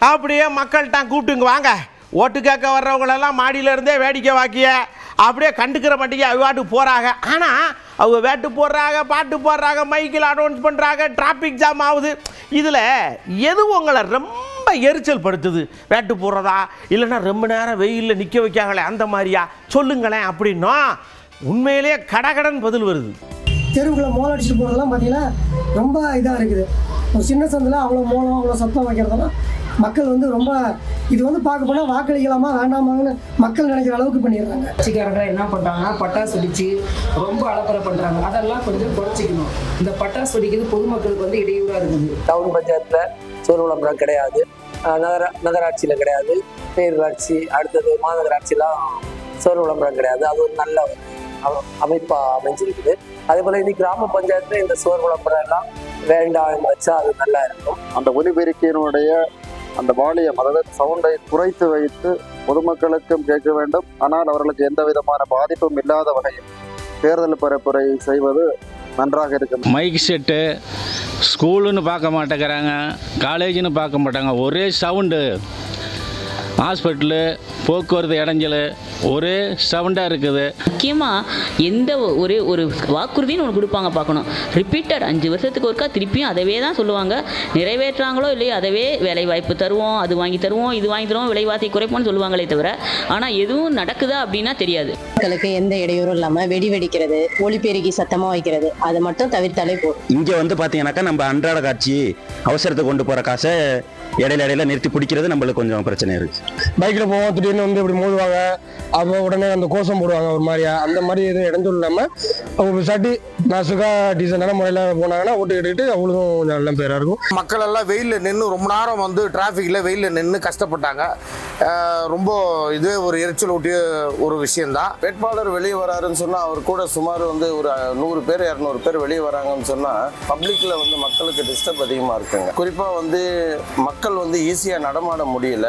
அப்படியே மக்கள்கிட்ட கூப்பிட்டுங்க வாங்க, ஓட்டு கேட்க வர்றவங்களெல்லாம் மாடியிலேருந்தே வேடிக்கை வாக்கிய அப்படியே கண்டுக்கிற மாட்டேங்க அவாட்டு போகிறாங்க. ஆனால் அவங்க வேட்டு போடுறாங்க, பாட்டு போடுறாங்க, மைக்கில் அனௌன்ஸ் பண்ணுறாங்க, டிராஃபிக் ஜாம் ஆகுது. இதில் எது உங்களை ரொம்ப எரிச்சல் படுத்துது? வேட்டு போடுறதா, இல்லைன்னா ரொம்ப நேரம் வெயிலில் நிற்க வைக்காங்களே அந்த மாதிரியா? சொல்லுங்களேன். அப்படின்னா உண்மையிலேயே கடகடன் பதில் வருது. தெருவுக்குள்ள மோளம் அடிச்சுட்டு போகிறதெல்லாம் பார்த்தீங்கன்னா ரொம்ப இதாக இருக்குது. ஒரு சின்ன சந்தில் அவ்வளோ மோளம் அவ்வளோ சத்தம் வைக்கிறதெல்லாம் மக்கள் வந்து ரொம்ப இது வந்து பார்க்க போனால் வாக்களிக்கலாமா வேண்டாமாங்கன்னு மக்கள் நினைக்கிற அளவுக்கு பண்ணிடுறாங்க. கட்சிக்காரங்க என்ன பண்ணுறாங்கன்னா பட்டாசு வெடிச்சு ரொம்ப அலப்பறை பண்ணுறாங்க. அதெல்லாம் கொஞ்சம் குறைச்சிக்கணும். இந்த பட்டாசு வெடிக்கிறது பொதுமக்களுக்கு வந்து இடையூறாக இருக்குது. டவுன் பஞ்சாயத்தில் சோறு விளம்பரம் கிடையாது, நகராட்சியில் கிடையாது, பேரூராட்சி, அடுத்தது மாநகராட்சிலாம் சோறு விளம்பரம் கிடையாது. அது ஒரு நல்ல அமைப்பாக அமைஞ்சிருக்குது. அதே போல் இன்னைக்கு கிராம பஞ்சாயத்தில் இந்த சோறு விளம்பரம் எல்லாம் வேண்டாம் வச்சா அது நல்லா இருக்கும். அந்த ஒலிபெருக்கியினுடைய அந்த வால்யூம், அதாவது சவுண்டை குறைத்து வைத்து பொதுமக்களுக்கும் கேட்க வேண்டும். ஆனால் அவர்களுக்கு எந்த விதமான பாதிப்பும் இல்லாத வகையில் தேர்தல் பரப்புரை செய்வது நன்றாக இருக்கும். மைக் செட்டு ஸ்கூலுன்னு பார்க்க மாட்டேங்கிறாங்க, காலேஜுன்னு பார்க்க மாட்டாங்க, ஒரே சவுண்டு. ஹாஸ்பிட்டலு, போக்குவரத்து இடைஞ்சல், ஒரே சவுண்டாக இருக்குது. முக்கியமாக எந்த ஒரு வாக்குறுதின்னு ஒன்று கொடுப்பாங்க பார்க்கணும். ரிப்பீட்டட் 5 வருஷத்துக்கு ஒருக்கா திருப்பியும் அதவே தான் சொல்லுவாங்க. நிறைவேற்றாங்களோ இல்லையோ அதவே வேலை வாய்ப்பு தருவோம், அது வாங்கி தருவோம், இது வாங்கி தருவோம், விலைவாசி குறைப்போம்னு சொல்லுவாங்களே தவிர ஆனால் எதுவும் நடக்குதா அப்படின்னா தெரியாது. மக்களுக்கு எந்த இடையூறும் இல்லாமல் வெடி வெடிக்கிறது, ஒலிபெருக்கி சத்தமாக வைக்கிறது, அதை மட்டும் தவிர்த்தாலே போதும். இங்கே வந்து பார்த்தீங்கன்னாக்கா நம்ம அன்றாட காட்சி அவசரத்தை கொண்டு போகிற காசை இடையில நிறுத்தி பிடிக்கிறது நம்மளுக்கு கொஞ்சம் பிரச்சனை இருக்குது. பைக்கில் போவோம், திடீர்னு வந்து இப்படி மோதுவாங்க, அப்போ உடனே அந்த கோஷம் போடுவாங்க ஒரு மாதிரியா. அந்த மாதிரி எதுவும் இடைஞ்சல் இல்லாமல் அவங்க சாட்டி நாசுக்கா டீசெண்டான முறையில் போனாங்கன்னா ஓட்டு கேட்டுக்கிட்டு அவங்களுக்கும் கொஞ்சம் நல்ல பேராக இருக்கும். மக்கள் எல்லாம் வெயிலில் நின்று ரொம்ப நேரம் வந்து டிராஃபிக்கில் வெயிலில் நின்று கஷ்டப்பட்டாங்க. ரொம்ப இதுவே ஒரு எரிச்சல் ஊட்டிய ஒரு விஷயந்தான். வேட்பாளர் வெளியே வராருன்னு சொன்னால் அவர் கூட சுமார் வந்து ஒரு 100 பேர் 200 பேர் வெளியே வராங்கன்னு சொன்னால் பப்ளிக்கில் வந்து மக்களுக்கு டிஸ்டர்ப் அதிகமாக இருக்குங்க. குறிப்பாக வந்து மக்கள் வந்து ஈஸியாக நடமாட முடியல.